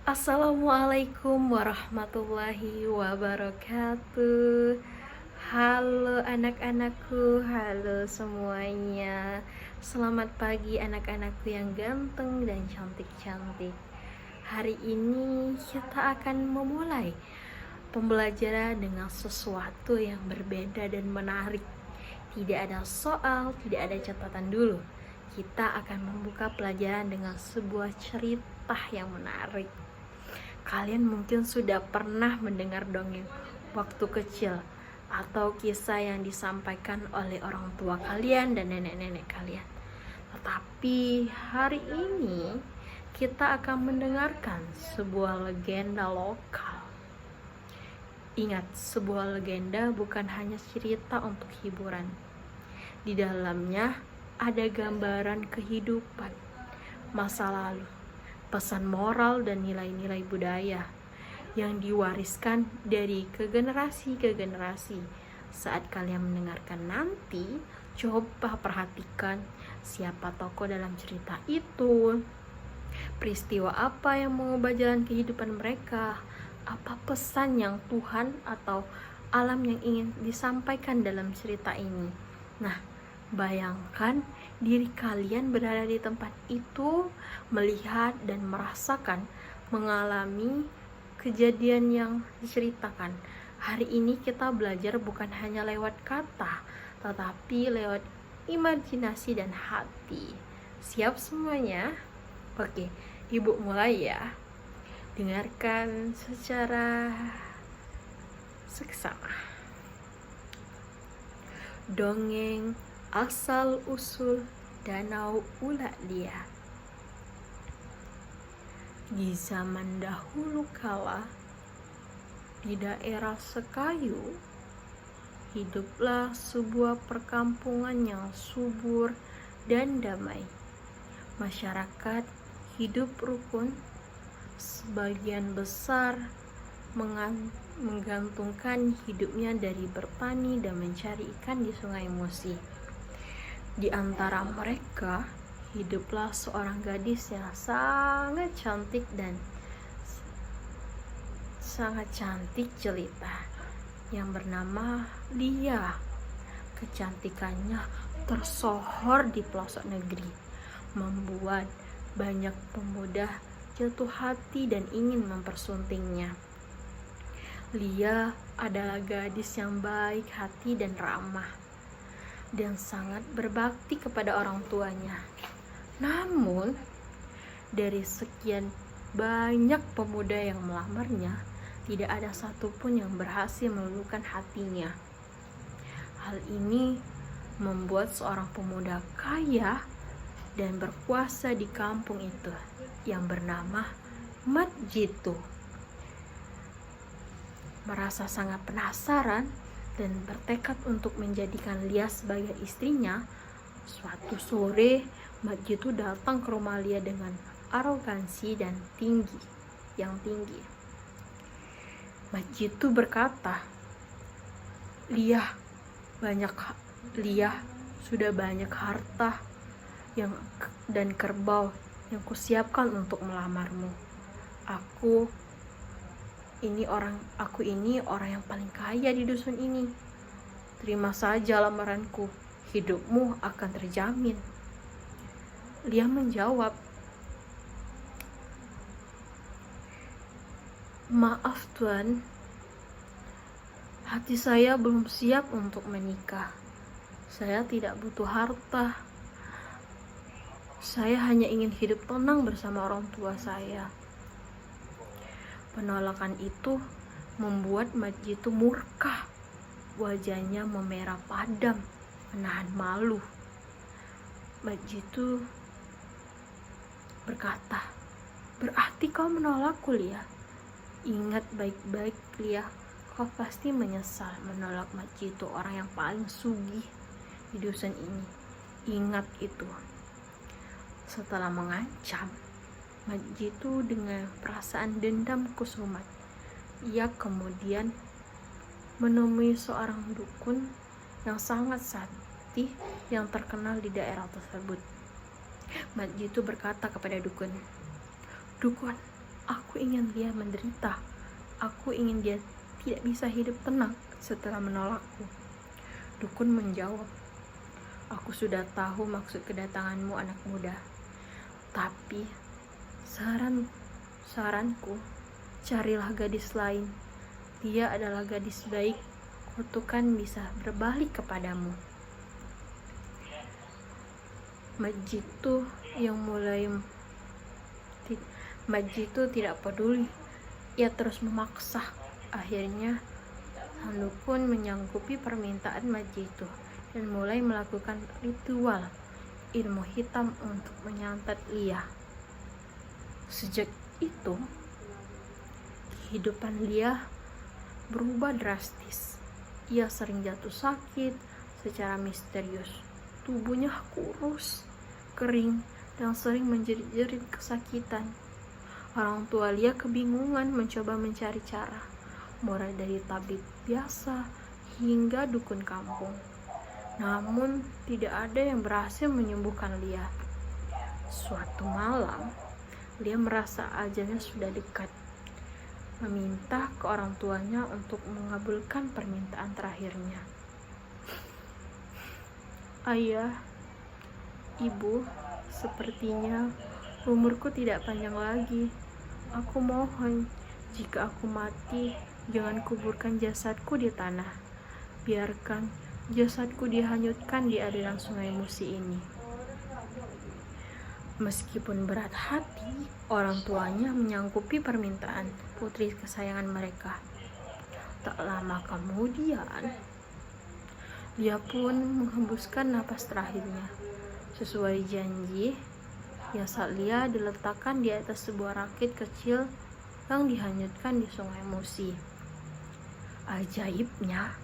Assalamualaikum warahmatullahi wabarakatuh. Halo anak-anakku, halo semuanya. Selamat pagi anak-anakku yang ganteng dan cantik-cantik. Hari ini kita akan memulai pembelajaran dengan sesuatu yang berbeda dan menarik. Tidak ada soal, tidak ada catatan dulu. Kita akan membuka pelajaran dengan sebuah cerita yang menarik. Kalian mungkin sudah pernah mendengar dongeng waktu kecil atau kisah yang disampaikan oleh orang tua kalian dan nenek-nenek kalian. Tetapi hari ini kita akan mendengarkan sebuah legenda lokal. Ingat, sebuah legenda bukan hanya cerita untuk hiburan. Di dalamnya ada gambaran kehidupan, masa lalu, pesan moral dan nilai-nilai budaya yang diwariskan dari generasi ke generasi. Saat kalian mendengarkan nanti, coba perhatikan siapa tokoh dalam cerita itu, peristiwa apa yang mengubah jalan kehidupan mereka, apa pesan yang Tuhan atau alam yang ingin disampaikan dalam cerita ini. Nah, bayangkan diri kalian berada di tempat itu, melihat dan merasakan, mengalami kejadian yang diceritakan. Hari ini kita belajar bukan hanya lewat kata, tetapi lewat imajinasi dan hati. Siap semuanya? Oke, Ibu mulai ya. Dengarkan secara seksama. Dongeng asal-usul Danau Uladia. Di zaman dahulu kala, di daerah Sekayu, hiduplah sebuah perkampungan yang subur dan damai. Masyarakat hidup rukun, sebagian besar menggantungkan hidupnya dari bertani dan mencari ikan di Sungai Musi. Di antara mereka hiduplah seorang gadis yang sangat cantik jelita yang bernama Lia. Kecantikannya tersohor di pelosok negeri, membuat banyak pemuda jatuh hati dan ingin mempersuntingnya. Lia adalah gadis yang baik hati dan ramah, dan sangat berbakti kepada orang tuanya. Namun, dari sekian banyak pemuda yang melamarnya, tidak ada satupun yang berhasil meluluhkan hatinya. Hal ini membuat seorang pemuda kaya dan berkuasa di kampung itu yang bernama Mat Jitu merasa sangat penasaran dan bertekad untuk menjadikan Lia sebagai istrinya. Suatu sore, Mat Jitu datang ke rumah Lia dengan arogansi dan tinggi. Mat Jitu berkata, Lia sudah banyak harta dan kerbau yang kusiapkan untuk melamarmu. Aku ini orang yang paling kaya di dusun ini. Terima saja lamaranku, hidupmu akan terjamin. Lia menjawab, maaf Tuan, hati saya belum siap untuk menikah. Saya tidak butuh harta. Saya hanya ingin hidup tenang bersama orang tua saya. Penolakan itu membuat Mat Jitu murka. Wajahnya memerah padam, menahan malu. Mat Jitu berkata, berarti kau menolakku, Lia? Ingat baik-baik, Lia, kau pasti menyesal menolak Mat Jitu, orang yang paling sugih di dusun ini. Ingat itu. Setelah mengancam, Mat Jitu dengan perasaan dendam kusumat, ia kemudian menemui seorang dukun yang sangat sakti yang terkenal di daerah tersebut. Mat Jitu berkata kepada dukun, Aku ingin dia menderita. Aku ingin dia tidak bisa hidup tenang setelah menolakku. Dukun menjawab, aku sudah tahu maksud kedatanganmu, anak muda. Tapi saranku, carilah gadis lain. Dia adalah gadis baik. Kutukan bisa berbalik kepadamu. Majitu tidak peduli. Ia terus memaksa. Akhirnya sang dukun menyanggupi permintaan Majitu dan mulai melakukan ritual ilmu hitam untuk menyantet Lia. Sejak itu, kehidupan Lia berubah drastis. Ia sering jatuh sakit secara misterius. Tubuhnya kurus, kering, dan sering menjerit-jerit kesakitan. Orang tua Lia kebingungan mencoba mencari cara, mulai dari tabib biasa hingga dukun kampung. Namun, tidak ada yang berhasil menyembuhkan Lia. Suatu malam, Lia merasa ajalnya sudah dekat. Meminta ke orang tuanya untuk mengabulkan permintaan terakhirnya. Ayah, ibu, sepertinya umurku tidak panjang lagi. Aku mohon, jika aku mati, jangan kuburkan jasadku di tanah. Biarkan jasadku dihanyutkan di aliran sungai Musi ini. Meskipun berat hati, orang tuanya menyanggupi permintaan putri kesayangan mereka. Tak lama kemudian, dia pun menghembuskan napas terakhirnya. Sesuai janji, jasad Lia diletakkan di atas sebuah rakit kecil yang dihanyutkan di sungai Musi. Ajaibnya,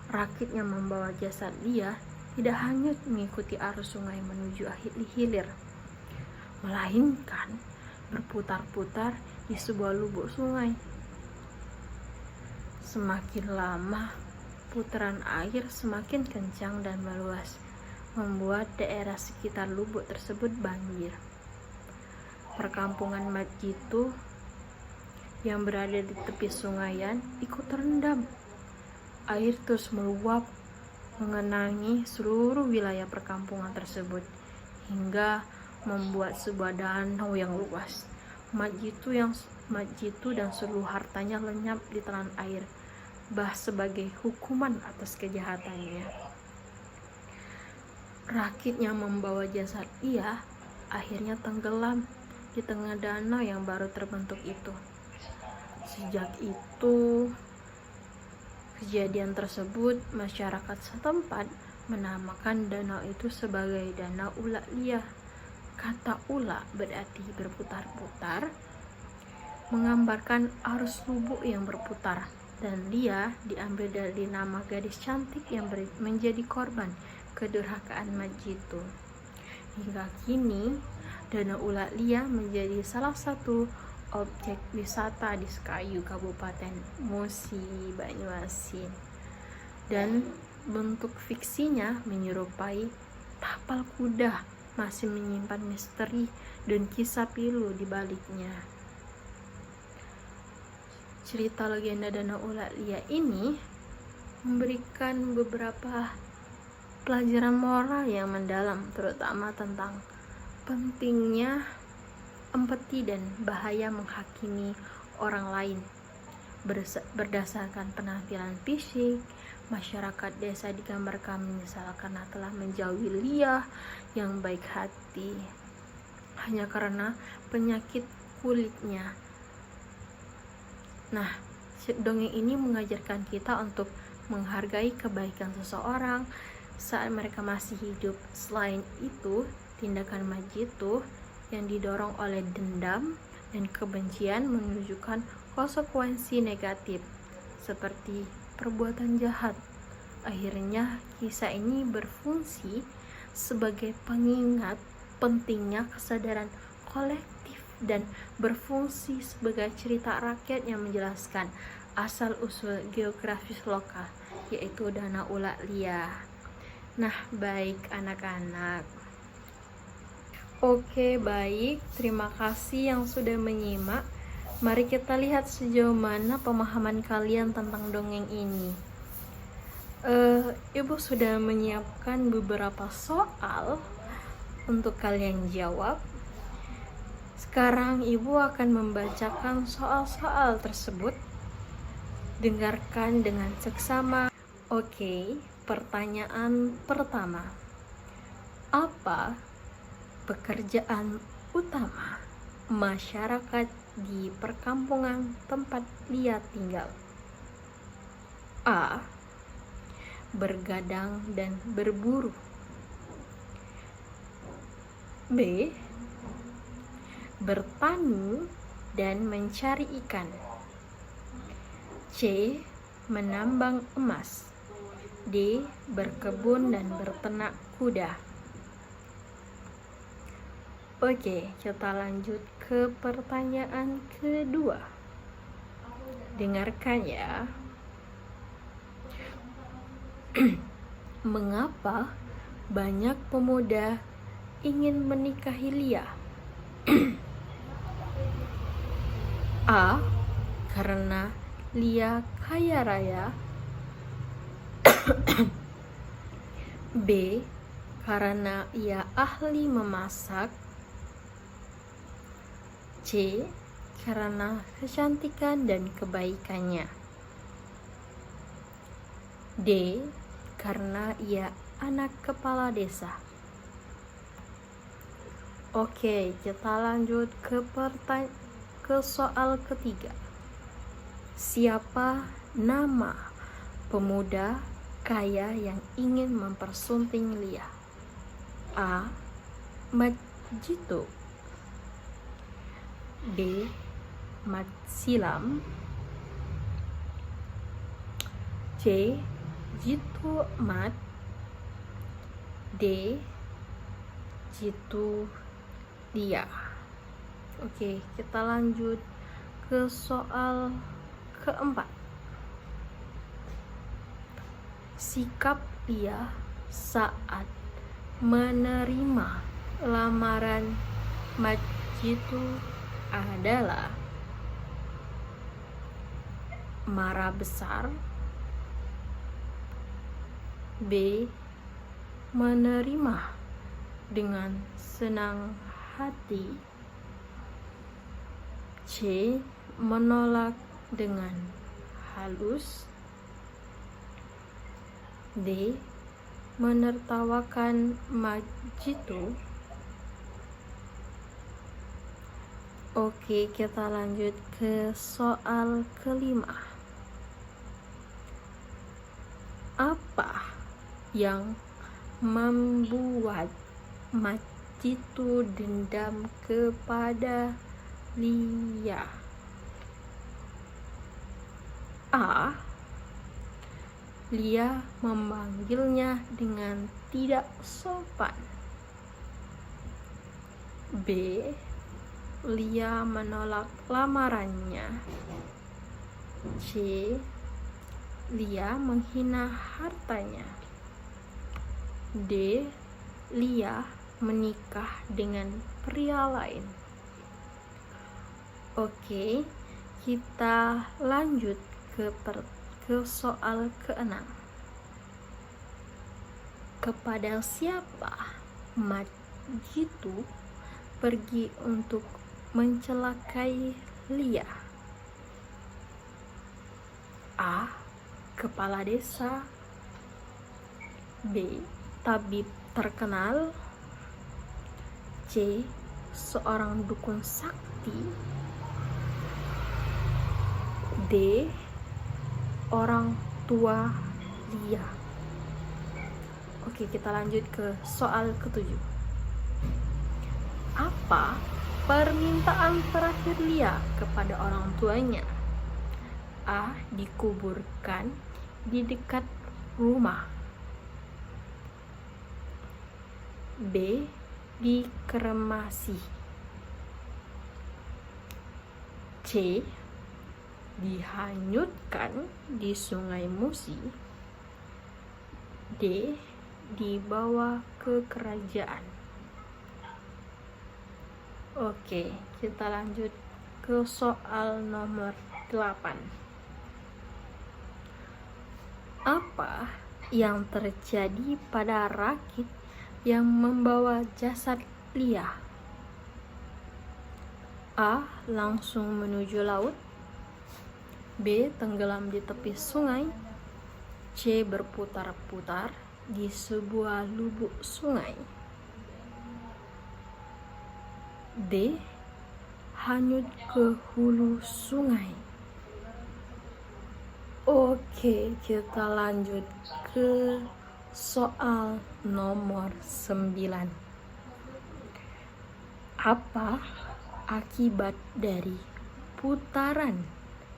rakit yang membawa jasad Lia tidak hanyut mengikuti arus sungai menuju hilir, melainkan berputar-putar di sebuah lubuk sungai. Semakin lama, putaran air semakin kencang dan meluas, membuat daerah sekitar lubuk tersebut banjir. Perkampungan Majitu yang berada di tepi sungayan ikut terendam. Air terus meluap mengenangi seluruh wilayah perkampungan tersebut hingga membuat sebuah danau yang luas. Majitu dan seluruh hartanya lenyap di telan air, sebagai hukuman atas kejahatannya. Rakit yang membawa jasad Lia akhirnya tenggelam di tengah danau yang baru terbentuk itu. Sejak itu, kejadian tersebut, masyarakat setempat menamakan danau itu sebagai Danau Ulak Lia. Kata ulak berarti berputar-putar, menggambarkan arus lubuk yang berputar, dan Lia diambil dari nama gadis cantik yang menjadi korban kedurhakaan Majitu. Hingga kini, Danau Ulak Lia menjadi salah satu objek wisata di Sekayu, Kabupaten Musi, Banyuasin. Dan bentuk fiksinya menyerupai tapal kuda, masih menyimpan misteri dan kisah pilu di baliknya. Cerita legenda Danau Ulak Lia ini memberikan beberapa pelajaran moral yang mendalam, terutama tentang pentingnya empati dan bahaya menghakimi orang lain berdasarkan penampilan fisik. Masyarakat desa digambarkan menyesal karena telah menjauhi Lia yang baik hati hanya karena penyakit kulitnya. Nah, dongeng ini mengajarkan kita untuk menghargai kebaikan seseorang saat mereka masih hidup. Selain itu, tindakan Majitu yang didorong oleh dendam dan kebencian menunjukkan konsekuensi negatif seperti perbuatan jahat. Akhirnya, kisah ini berfungsi sebagai pengingat pentingnya kesadaran kolektif dan berfungsi sebagai cerita rakyat yang menjelaskan asal-usul geografis lokal, yaitu Danau Ulak Lia. Nah, baik anak-anak. Oke, baik. Terima kasih yang sudah menyimak. Mari kita lihat sejauh mana pemahaman kalian tentang dongeng ini. Ibu sudah menyiapkan beberapa soal untuk kalian jawab. Sekarang ibu akan membacakan soal-soal tersebut. Dengarkan dengan seksama. Oke, pertanyaan pertama. Apa pekerjaan utama masyarakat di perkampungan tempat Lia tinggal? A. Bergadang dan berburu. B. Bertani dan mencari ikan. C. Menambang emas. D. Berkebun dan berternak kuda. Oke, kita lanjut ke pertanyaan kedua. Dengarkan ya. Mengapa banyak pemuda ingin menikahi Lia? A. Karena Lia kaya raya. B. Karena ia ahli memasak. C. Karena kecantikan dan kebaikannya. D. Karena ia anak kepala desa. Oke, kita lanjut ke soal ketiga. Siapa nama pemuda kaya yang ingin mempersunting Lia? A. Mat Jitu. B. Mat Silam. C. Jitu Mat. D. Jitu Lia. Oke, kita lanjut ke soal keempat. Sikap Lia saat menerima lamaran Mat Jitu adalah marah besar. B. Menerima dengan senang hati. C. Menolak dengan halus. D. Menertawakan Mat Jitu. Oke, kita lanjut ke soal kelima. Apa yang membuat Mat Jitu dendam kepada Lia? A. Lia memanggilnya dengan tidak sopan. B. Lia menolak lamarannya. C. Lia menghina hartanya. D. Lia menikah dengan pria lain. Oke, kita lanjut ke soal keenam. Kepada siapa Mat Jitu pergi untuk mencelakai Lia? A. Kepala desa. B. Tabib terkenal. C. Seorang dukun sakti. D. Orang tua Lia. Oke, kita lanjut ke soal ketujuh. Apa permintaan terakhir Lia kepada orang tuanya? A. Dikuburkan di dekat rumah. B. Dikremasi. C. Dihanyutkan di Sungai Musi. D. Dibawa ke kerajaan. Oke, kita lanjut ke soal nomor 8. Apa yang terjadi pada rakit yang membawa jasad Lia? A. Langsung menuju laut. B. Tenggelam di tepi sungai. C. Berputar-putar di sebuah lubuk sungai. D. Hanyut ke hulu sungai. Oke, kita lanjut ke soal nomor 9. Apa akibat dari putaran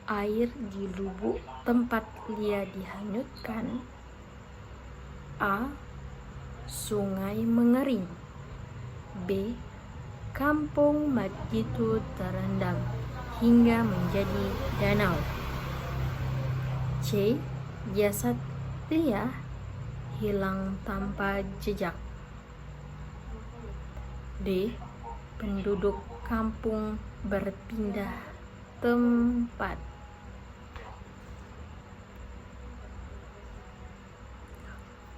air di lubuk tempat Lia dihanyutkan? A. Sungai mengering. B. Kampung Madgitu terendam hingga menjadi danau. C. Jasad Lia hilang tanpa jejak. D. Penduduk kampung berpindah tempat.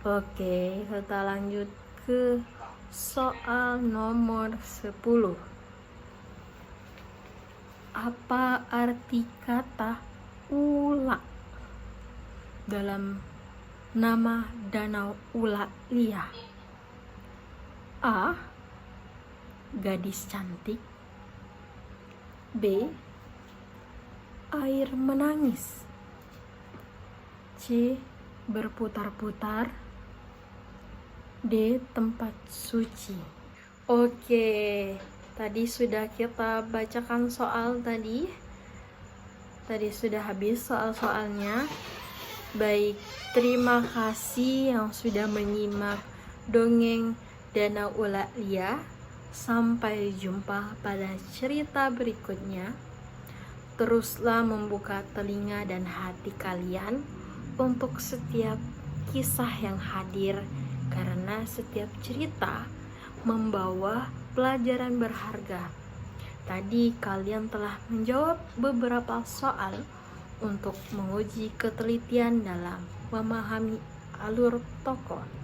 Oke, kita lanjut ke soal nomor 10. Apa arti kata Ula dalam nama Danau Ula Lia? A. Gadis cantik. B. Air menangis. C. Berputar-putar. D. Tempat suci. Oke, tadi sudah kita bacakan soal tadi. Tadi sudah habis soal-soalnya. Baik, terima kasih yang sudah menyimak dongeng Danau Ula Lia. Sampai jumpa pada cerita berikutnya. Teruslah membuka telinga dan hati kalian untuk setiap kisah yang hadir, karena setiap cerita membawa pelajaran berharga. Tadi kalian telah menjawab beberapa soal untuk menguji ketelitian dalam memahami alur tokoh.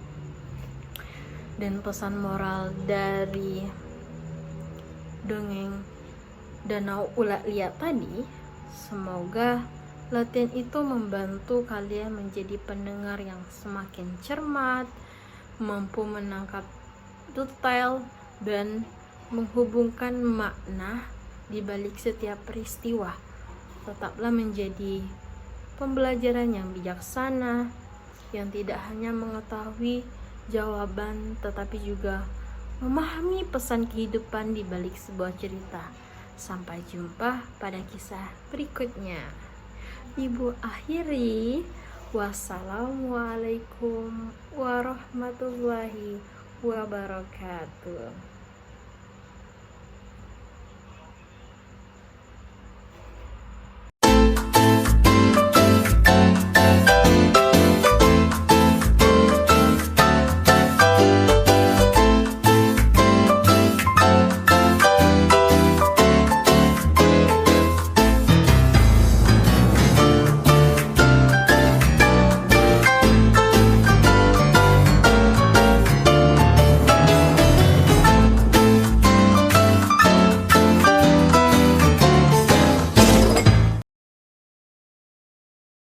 Dan pesan moral dari dongeng Danau Ula Lia tadi, semoga latihan itu membantu kalian menjadi pendengar yang semakin cermat, mampu menangkap detail dan menghubungkan makna di balik setiap peristiwa. Tetaplah menjadi pembelajaran yang bijaksana, yang tidak hanya mengetahui jawaban tetapi juga memahami pesan kehidupan di balik sebuah cerita. Sampai jumpa pada kisah berikutnya. Ibu akhiri, wassalamualaikum warahmatullahi wabarakatuh.